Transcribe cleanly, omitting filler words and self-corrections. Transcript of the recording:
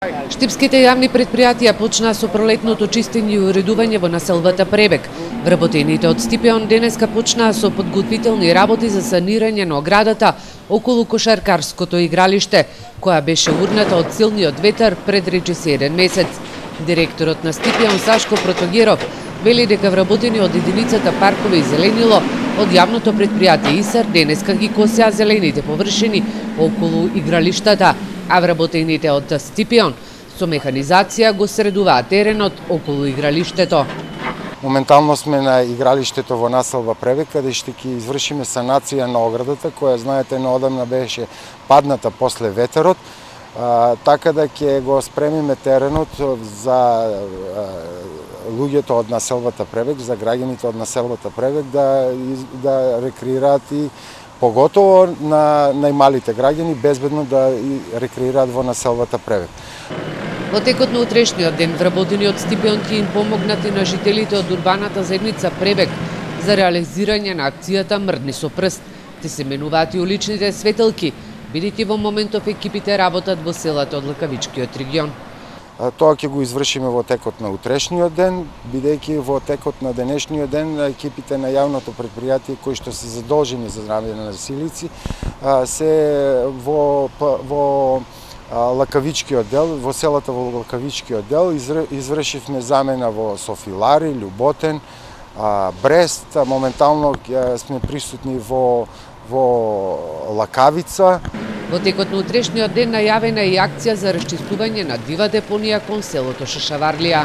Штипските јавни предпријатија почнаа со пролетното чистење и уредување во населбата Пребег. Вработените од Стипион денеска почнаа со подготвителни работи за санирање на оградата околу кошаркарското игралиште, која беше урната од силниот ветар пред речиси еден месец. Директорот на Стипион Сашко Протогеров вели дека вработени од единицата паркове и зеленило од јавното предпријатие ИСАР денеска ги косеа зелените површини околу игралиштата, а вработените од Стипион со механизација го средуваа теренот околу игралиштето. Моментално сме на игралиштето во населба Пребег, каде што ќе извршиме санација на оградата, која знаете неодамна беше падната после ветерот, така да ќе го спремиме теренот за луѓето од населбата Пребег, за граѓаните од населбата Пребег да рекреираат и поготово на најмалите граѓани безбедно да рекреираат во населбата Пребег. Во текот на утрешниот ден вработени од Стипион ќе им помогнат и на жителите од урбаната заедница Пребег за реализирање на акцијата Мрдни со прст. Те се менуваат и уличните светелки, бидејќи во моментов екипите работат во селата од Лакавичкиот регион. Тоа ќе го извршиме во текот на утрешниот ден, бидејќи во текот на денешниот ден екипите на јавното предпријатие кои што се задолжени за здравје на силици се во Лакавичкиот дел, во селата во Лакавичкиот дел извршивме замена во Софилари, Љуботен, Брест, моментално сме присутни во Лакавица. Во текот на утрешниот ден најавена е и акција за расчистување на дива депонија кон селото Шашаварлија.